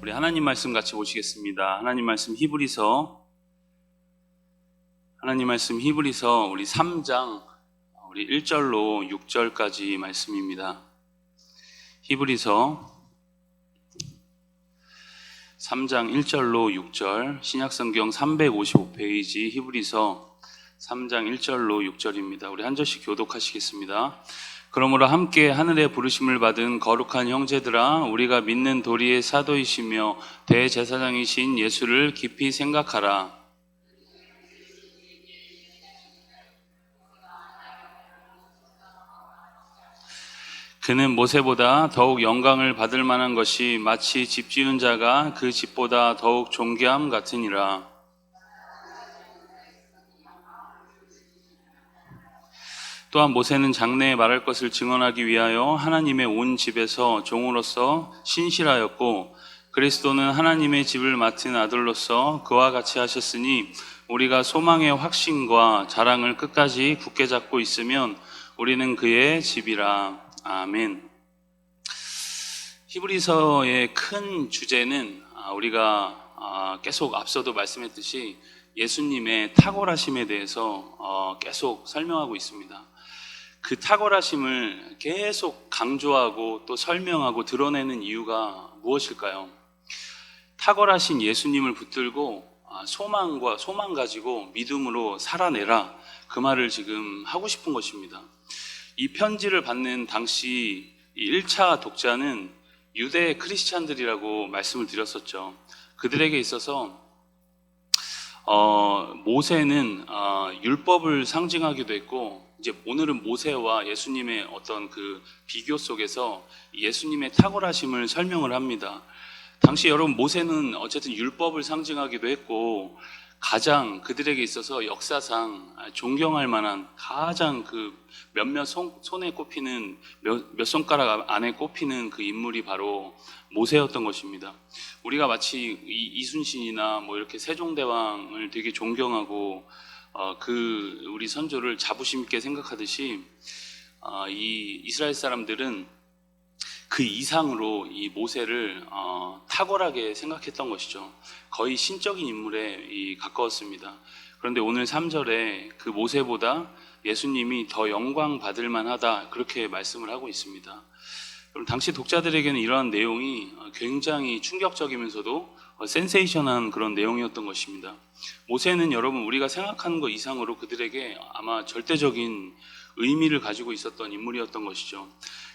우리 하나님 말씀 같이 보시겠습니다. 하나님 말씀 히브리서 우리 3장 우리 1절로 6절까지 말씀입니다. 히브리서 3장 1절로 6절, 신약성경 355페이지 히브리서 3장 1절로 6절입니다. 우리 한 절씩 교독하시겠습니다. 그러므로 함께 하늘의 부르심을 받은 거룩한 형제들아, 우리가 믿는 도리의 사도이시며 대제사장이신 예수를 깊이 생각하라. 그는 모세보다 더욱 영광을 받을 만한 것이 마치 집 지은 자가 그 집보다 더욱 존귀함 같으니라. 또한 모세는 장래에 말할 것을 증언하기 위하여 하나님의 온 집에서 종으로서 신실하였고, 그리스도는 하나님의 집을 맡은 아들로서 그와 같이 하셨으니, 우리가 소망의 확신과 자랑을 끝까지 굳게 잡고 있으면 우리는 그의 집이라. 아멘. 히브리서의 큰 주제는 우리가 계속 앞서도 말씀했듯이 예수님의 탁월하심에 대해서 계속 설명하고 있습니다. 그 탁월하심을 계속 강조하고 또 설명하고 드러내는 이유가 무엇일까요? 탁월하신 예수님을 붙들고 소망 가지고 믿음으로 살아내라, 그 말을 지금 하고 싶은 것입니다. 이 편지를 받는 당시 1차 독자는 유대 크리스찬들이라고 말씀을 드렸었죠. 그들에게 있어서 모세는 율법을 상징하기도 했고, 이제 오늘은 모세와 예수님의 어떤 그 비교 속에서 예수님의 탁월하심을 설명을 합니다. 당시 여러분, 모세는 어쨌든 율법을 상징하기도 했고, 가장 그들에게 있어서 역사상 존경할 만한 가장 그 몇몇 손에 꼽히는 몇 손가락 안에 꼽히는 그 인물이 바로 모세였던 것입니다. 우리가 마치 이순신이나 뭐 이렇게 세종대왕을 되게 존경하고 그 우리 선조를 자부심 있게 생각하듯이 이 이스라엘 사람들은 그 이상으로 이 모세를 탁월하게 생각했던 것이죠. 거의 신적인 인물에 가까웠습니다. 그런데 오늘 3절에 그 모세보다 예수님이 더 영광 받을 만하다, 그렇게 말씀을 하고 있습니다. 그럼 당시 독자들에게는 이러한 내용이 굉장히 충격적이면서도 센세이션한 그런 내용이었던 것입니다. 모세는 여러분, 우리가 생각하는 것 이상으로 그들에게 아마 절대적인 의미를 가지고 있었던 인물이었던 것이죠.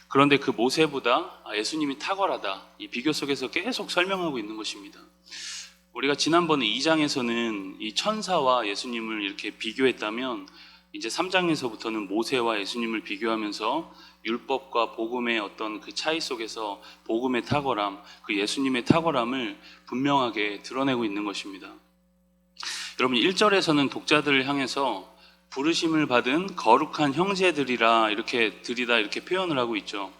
그런데 그 모세보다 예수님이 탁월하다, 이 비교 속에서 계속 설명하고 있는 것입니다. 우리가 지난번에 2장에서는 이 천사와 예수님을 이렇게 비교했다면, 이제 3장에서부터는 모세와 예수님을 비교하면서 율법과 복음의 어떤 그 차이 속에서 복음의 탁월함, 그 예수님의 탁월함을 분명하게 드러내고 있는 것입니다. 여러분, 1절에서는 독자들을 향해서 부르심을 받은 거룩한 형제들이라 이렇게 표현을 하고 있죠.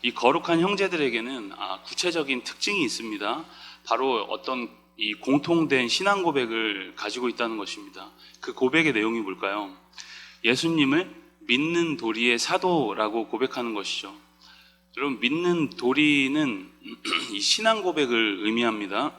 이 거룩한 형제들에게는 구체적인 특징이 있습니다. 바로 어떤 이 공통된 신앙 고백을 가지고 있다는 것입니다. 그 고백의 내용이 뭘까요? 예수님을 믿는 도리의 사도라고 고백하는 것이죠. 여러분, 믿는 도리는 이 신앙 고백을 의미합니다.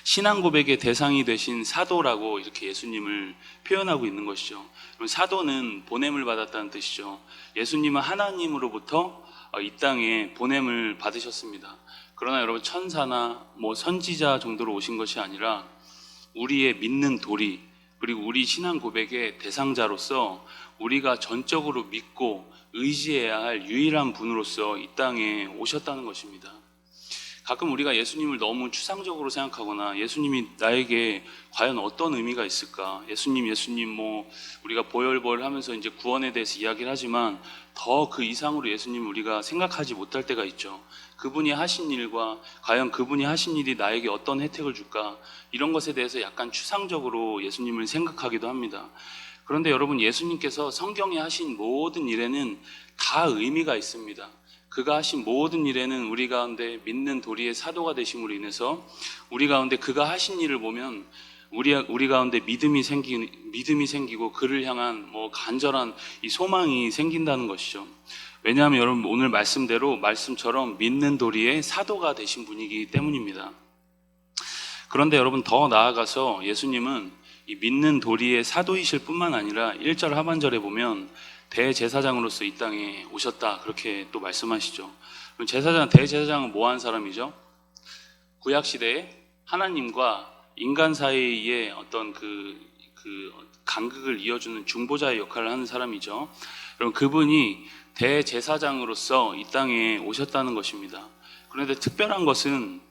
신앙 고백의 대상이 되신 사도라고 이렇게 예수님을 표현하고 있는 것이죠. 사도는 보냄을 받았다는 뜻이죠. 예수님은 하나님으로부터 이 땅에 보냄을 받으셨습니다. 그러나 여러분, 천사나 뭐 선지자 정도로 오신 것이 아니라 우리의 믿는 도리, 그리고 우리 신앙 고백의 대상자로서 우리가 전적으로 믿고 의지해야 할 유일한 분으로서 이 땅에 오셨다는 것입니다. 가끔 우리가 예수님을 너무 추상적으로 생각하거나 예수님이 나에게 과연 어떤 의미가 있을까, 예수님 뭐 우리가 보혈보혈 하면서 이제 구원에 대해서 이야기를 하지만 더 그 이상으로 예수님을 우리가 생각하지 못할 때가 있죠. 그분이 하신 일과 과연 그분이 하신 일이 나에게 어떤 혜택을 줄까, 이런 것에 대해서 약간 추상적으로 예수님을 생각하기도 합니다. 그런데 여러분, 예수님께서 성경에 하신 모든 일에는 다 의미가 있습니다. 그가 하신 모든 일에는 우리 가운데 믿는 도리의 사도가 되심으로 인해서 우리 가운데 그가 하신 일을 보면 우리 가운데 믿음이 생기고 그를 향한 간절한 이 소망이 생긴다는 것이죠. 왜냐하면 여러분 오늘 말씀처럼 믿는 도리의 사도가 되신 분이기 때문입니다. 그런데 여러분 더 나아가서 예수님은 이 믿는 도리의 사도이실 뿐만 아니라 1절 하반절에 보면 대제사장으로서 이 땅에 오셨다 그렇게 또 말씀하시죠. 그럼 대제사장은 뭐한 사람이죠? 구약시대에 하나님과 인간 사이의 어떤 그 간극을 이어주는 중보자의 역할을 하는 사람이죠. 그럼 그분이 대제사장으로서 이 땅에 오셨다는 것입니다. 그런데 특별한 것은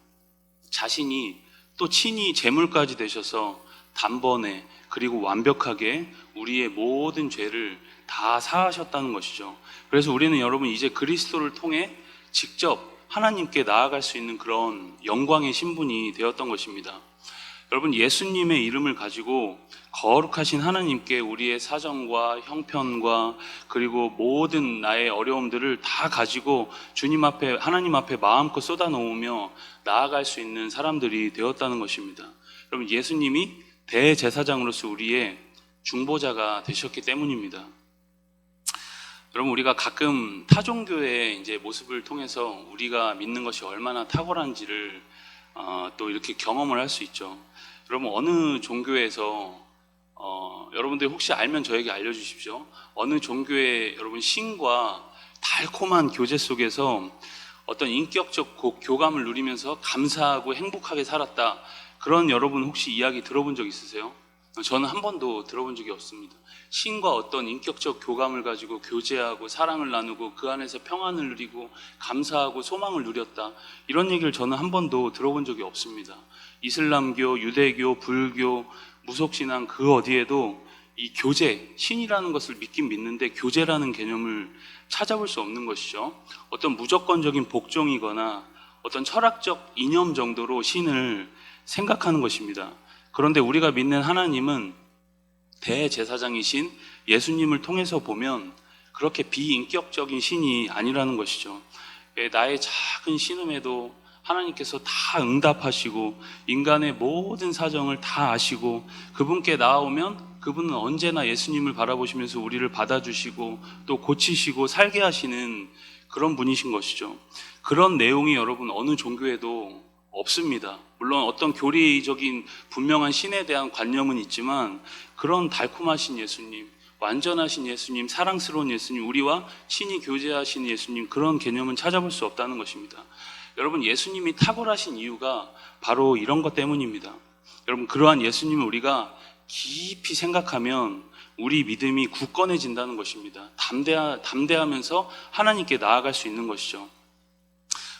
자신이 또 친히 제물까지 되셔서 단번에 그리고 완벽하게 우리의 모든 죄를 다 사하셨다는 것이죠. 그래서 우리는 여러분 이제 그리스도를 통해 직접 하나님께 나아갈 수 있는 그런 영광의 신분이 되었던 것입니다. 여러분 예수님의 이름을 가지고 거룩하신 하나님께 우리의 사정과 형편과 그리고 모든 나의 어려움들을 다 가지고 하나님 앞에 마음껏 쏟아놓으며 나아갈 수 있는 사람들이 되었다는 것입니다. 여러분 예수님이 대제사장으로서 우리의 중보자가 되셨기 때문입니다. 여러분 우리가 가끔 타종교의 이제 모습을 통해서 우리가 믿는 것이 얼마나 탁월한지를 또 이렇게 경험을 할 수 있죠. 여러분 어느 종교에서 여러분들 혹시 알면 저에게 알려주십시오. 어느 종교의 여러분 신과 달콤한 교제 속에서 어떤 인격적 교감을 누리면서 감사하고 행복하게 살았다. 그런 여러분 혹시 이야기 들어본 적 있으세요? 저는 한 번도 들어본 적이 없습니다. 신과 어떤 인격적 교감을 가지고 교제하고 사랑을 나누고 그 안에서 평안을 누리고 감사하고 소망을 누렸다. 이런 얘기를 저는 한 번도 들어본 적이 없습니다. 이슬람교, 유대교, 불교, 무속신앙 그 어디에도 이 교제, 신이라는 것을 믿긴 믿는데 교제라는 개념을 찾아볼 수 없는 것이죠. 어떤 무조건적인 복종이거나 어떤 철학적 이념 정도로 신을 생각하는 것입니다. 그런데 우리가 믿는 하나님은 대제사장이신 예수님을 통해서 보면 그렇게 비인격적인 신이 아니라는 것이죠. 나의 작은 신음에도 하나님께서 다 응답하시고 인간의 모든 사정을 다 아시고 그분께 나아오면 그분은 언제나 예수님을 바라보시면서 우리를 받아주시고 또 고치시고 살게 하시는 그런 분이신 것이죠. 그런 내용이 여러분 어느 종교에도 없습니다. 물론 어떤 교리적인 분명한 신에 대한 관념은 있지만 그런 달콤하신 예수님, 완전하신 예수님, 사랑스러운 예수님, 우리와 친히 교제하신 예수님 그런 개념은 찾아볼 수 없다는 것입니다. 여러분 예수님이 탁월하신 이유가 바로 이런 것 때문입니다. 여러분 그러한 예수님을 우리가 깊이 생각하면 우리 믿음이 굳건해진다는 것입니다. 담대하면서 하나님께 나아갈 수 있는 것이죠.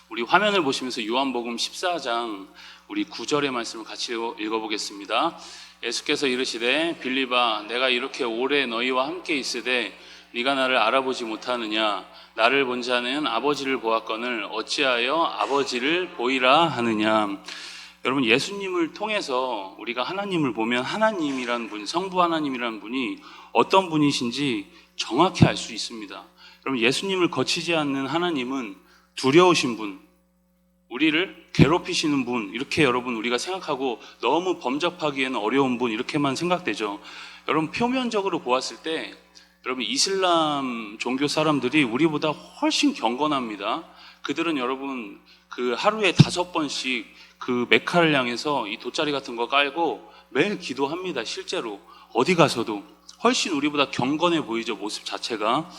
우리 화면을 보시면서 요한복음 14장 우리 9절의 말씀을 같이 읽어보겠습니다. 예수께서 이르시되 빌립아 내가 이렇게 오래 너희와 함께 있으되 네가 나를 알아보지 못하느냐 나를 본 자는 아버지를 보았거늘 어찌하여 아버지를 보이라 하느냐. 여러분 예수님을 통해서 우리가 하나님을 보면 하나님이라는 분, 성부 하나님이라는 분이 어떤 분이신지 정확히 알 수 있습니다. 여러분 예수님을 거치지 않는 하나님은 두려우신 분, 우리를 괴롭히시는 분 이렇게 여러분 우리가 생각하고 너무 범접하기에는 어려운 분 이렇게만 생각되죠. 여러분 표면적으로 보았을 때 여러분 이슬람 종교 사람들이 우리보다 훨씬 경건합니다. 그들은 여러분 그 하루에 5번씩 그 메카를 향해서 이 돗자리 같은 거 깔고 매일 기도합니다. 실제로 어디 가서도 훨씬 우리보다 경건해 보이죠. 모습 자체가.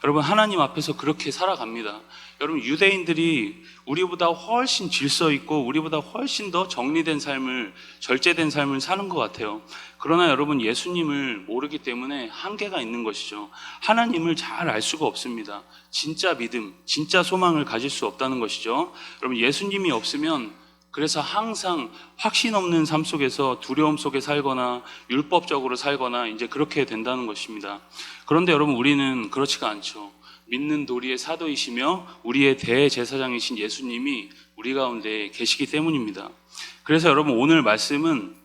여러분 하나님 앞에서 그렇게 살아갑니다. 여러분 유대인들이 우리보다 훨씬 질서 있고 우리보다 훨씬 더 정리된 삶을, 절제된 삶을 사는 것 같아요. 그러나 여러분 예수님을 모르기 때문에 한계가 있는 것이죠. 하나님을 잘 알 수가 없습니다. 진짜 믿음, 진짜 소망을 가질 수 없다는 것이죠. 여러분 예수님이 없으면 그래서 항상 확신 없는 삶 속에서 두려움 속에 살거나 율법적으로 살거나 이제 그렇게 된다는 것입니다. 그런데 여러분 우리는 그렇지가 않죠. 믿는 도리의 사도이시며 우리의 대제사장이신 예수님이 우리 가운데 계시기 때문입니다. 그래서 여러분 오늘 말씀은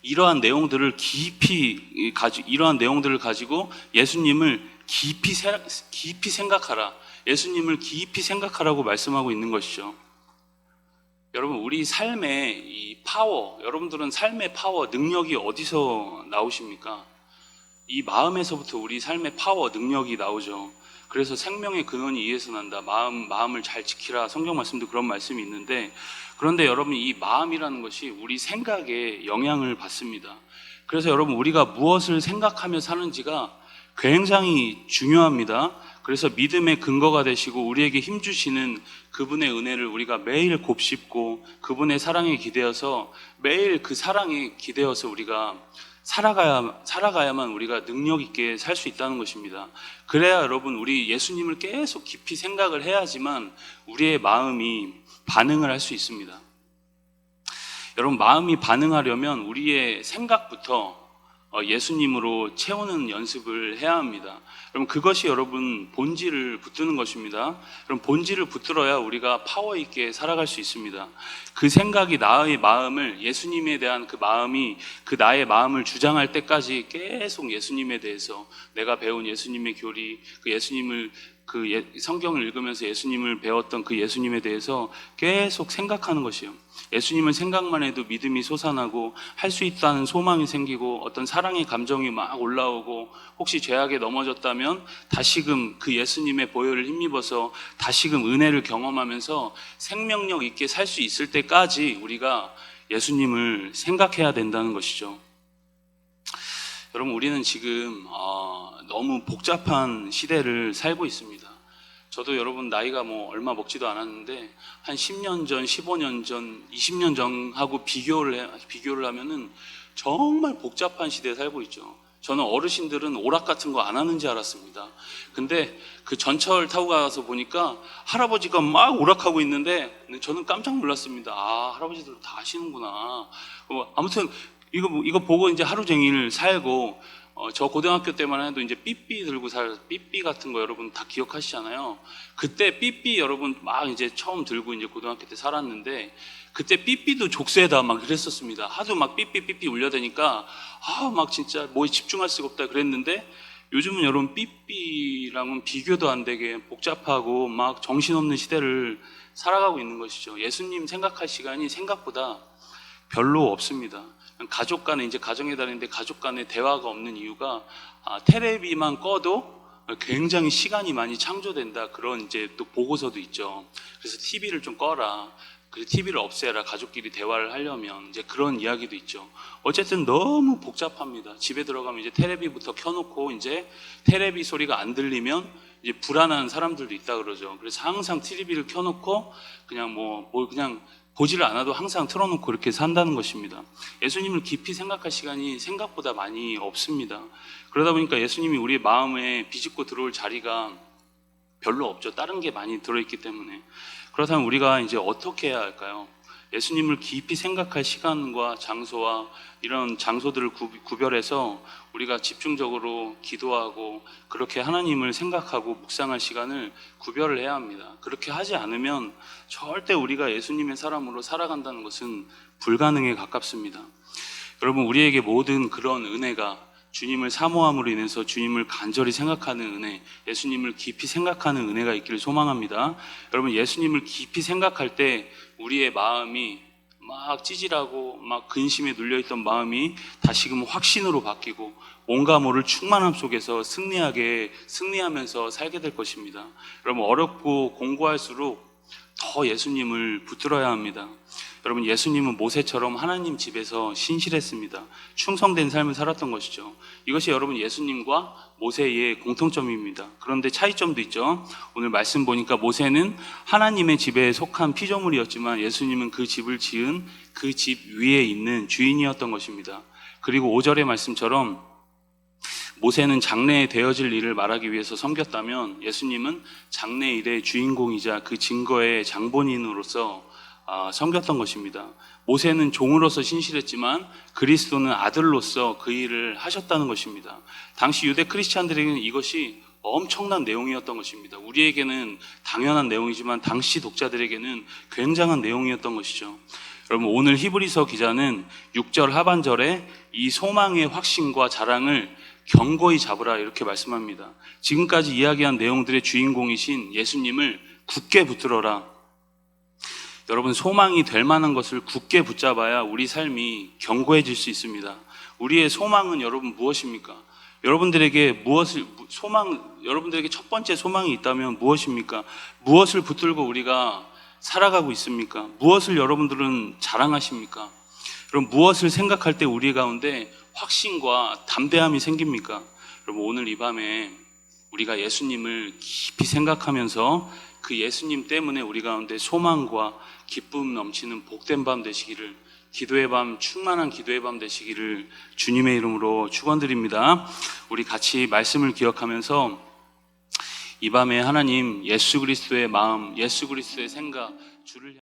이러한 내용들을 가지고 예수님을 깊이 생각하라. 예수님을 깊이 생각하라고 말씀하고 있는 것이죠. 여러분, 우리 삶의 이 파워, 여러분들은 삶의 파워, 능력이 어디서 나오십니까? 이 마음에서부터 우리 삶의 파워, 능력이 나오죠. 그래서 생명의 근원이 이에서 난다. 마음을 잘 지키라. 성경 말씀도 그런 말씀이 있는데, 그런데 여러분, 이 마음이라는 것이 우리 생각에 영향을 받습니다. 그래서 여러분, 우리가 무엇을 생각하며 사는지가 굉장히 중요합니다. 그래서 믿음의 근거가 되시고 우리에게 힘주시는 그분의 은혜를 우리가 매일 곱씹고 그분의 사랑에 기대어서 매일 그 사랑에 기대어서 우리가 살아가야만 우리가 능력 있게 살 수 있다는 것입니다. 그래야 여러분, 우리 예수님을 계속 깊이 생각을 해야지만 우리의 마음이 반응을 할 수 있습니다. 여러분, 마음이 반응하려면 우리의 생각부터 예수님으로 채우는 연습을 해야 합니다. 여러분, 그것이 여러분 본질을 붙드는 것입니다. 여러분, 본질을 붙들어야 우리가 파워 있게 살아갈 수 있습니다. 그 생각이 나의 마음을, 예수님에 대한 그 마음이 그 나의 마음을 주장할 때까지 계속 예수님에 대해서, 내가 배운 예수님의 교리, 그 예수님을, 성경을 읽으면서 예수님을 배웠던 그 예수님에 대해서 계속 생각하는 것이에요. 예수님을 생각만 해도 믿음이 솟아나고 할 수 있다는 소망이 생기고 어떤 사랑의 감정이 막 올라오고, 혹시 죄악에 넘어졌다면 다시금 그 예수님의 보혈을 힘입어서 다시금 은혜를 경험하면서 생명력 있게 살 수 있을 때까지 우리가 예수님을 생각해야 된다는 것이죠. 여러분, 우리는 지금 너무 복잡한 시대를 살고 있습니다. 저도 여러분 나이가 얼마 먹지도 않았는데 한 10년 전, 15년 전, 20년 전하고 비교를 하면은 정말 복잡한 시대에 살고 있죠. 저는 어르신들은 오락 같은 거 안 하는지 알았습니다. 근데 그 전철 타고 가서 보니까 할아버지가 막 오락하고 있는데 저는 깜짝 놀랐습니다. 아, 할아버지들 다 하시는구나. 아무튼 이거 보고 이제 하루 종일 살고, 저 고등학교 때만 해도 이제 삐삐 들고 삐삐 같은 거 여러분 다 기억하시잖아요. 그때 삐삐 여러분 막 이제 처음 들고 이제 고등학교 때 살았는데, 그때 삐삐도 족쇄에다 막 그랬었습니다. 하도 막 삐삐 울려대니까 막 진짜 뭐에 집중할 수가 없다 그랬는데, 요즘은 여러분 삐삐랑은 비교도 안 되게 복잡하고 막 정신없는 시대를 살아가고 있는 것이죠. 예수님 생각할 시간이 생각보다 별로 없습니다. 가족 간에, 이제 가정에 다니는데 가족 간에 대화가 없는 이유가 테레비만 꺼도 굉장히 시간이 많이 창조된다, 그런 이제 또 보고서도 있죠. 그래서 TV를 좀 꺼라, 그리고 TV를 없애라, 가족끼리 대화를 하려면, 이제 그런 이야기도 있죠. 어쨌든 너무 복잡합니다. 집에 들어가면 이제 테레비부터 켜놓고 이제 테레비 소리가 안 들리면 이제 불안한 사람들도 있다 그러죠. 그래서 항상 TV를 켜놓고 그냥 그냥 보지를 않아도 항상 틀어놓고 이렇게 산다는 것입니다. 예수님을 깊이 생각할 시간이 생각보다 많이 없습니다. 그러다 보니까 예수님이 우리의 마음에 비집고 들어올 자리가 별로 없죠. 다른 게 많이 들어있기 때문에. 그렇다면 우리가 이제 어떻게 해야 할까요? 예수님을 깊이 생각할 시간과 장소와 이런 장소들을 구별해서 우리가 집중적으로 기도하고 그렇게 하나님을 생각하고 묵상할 시간을 구별을 해야 합니다. 그렇게 하지 않으면 절대 우리가 예수님의 사람으로 살아간다는 것은 불가능에 가깝습니다. 여러분, 우리에게 모든 그런 은혜가 주님을 사모함으로 인해서 주님을 간절히 생각하는 은혜, 예수님을 깊이 생각하는 은혜가 있기를 소망합니다. 여러분, 예수님을 깊이 생각할 때 우리의 마음이 막 찌질하고 막 근심에 눌려있던 마음이 다시금 확신으로 바뀌고 뭔가 모를 충만함 속에서 승리하면서 살게 될 것입니다. 여러분, 어렵고 공고할수록 더 예수님을 붙들어야 합니다. 여러분, 예수님은 모세처럼 하나님 집에서 신실했습니다. 충성된 삶을 살았던 것이죠. 이것이 여러분 예수님과 모세의 공통점입니다. 그런데 차이점도 있죠. 오늘 말씀 보니까 모세는 하나님의 집에 속한 피조물이었지만 예수님은 그 집을 지은 그 집 위에 있는 주인이었던 것입니다. 그리고 5절의 말씀처럼 모세는 장래에 되어질 일을 말하기 위해서 섬겼다면 예수님은 장래 일의 주인공이자 그 증거의 장본인으로서 섬겼던 것입니다. 모세는 종으로서 신실했지만 그리스도는 아들로서 그 일을 하셨다는 것입니다. 당시 유대 크리스찬들에게는 이것이 엄청난 내용이었던 것입니다. 우리에게는 당연한 내용이지만 당시 독자들에게는 굉장한 내용이었던 것이죠. 여러분, 오늘 히브리서 기자는 6절 하반절에 이 소망의 확신과 자랑을 견고히 잡으라 이렇게 말씀합니다. 지금까지 이야기한 내용들의 주인공이신 예수님을 굳게 붙들어라. 여러분, 소망이 될 만한 것을 굳게 붙잡아야 우리 삶이 견고해질 수 있습니다. 우리의 소망은 여러분 무엇입니까? 여러분들에게 여러분들에게 첫 번째 소망이 있다면 무엇입니까? 무엇을 붙들고 우리가 살아가고 있습니까? 무엇을 여러분들은 자랑하십니까? 그럼 무엇을 생각할 때 우리 가운데 확신과 담대함이 생깁니까? 여러분, 오늘 이 밤에 우리가 예수님을 깊이 생각하면서 그 예수님 때문에 우리 가운데 소망과 기쁨 넘치는 복된 밤 되시기를, 기도의 밤, 충만한 기도의 밤 되시기를 주님의 이름으로 축원드립니다. 우리 같이 말씀을 기억하면서 이 밤에 하나님, 예수 그리스도의 마음, 예수 그리스도의 생각, 주를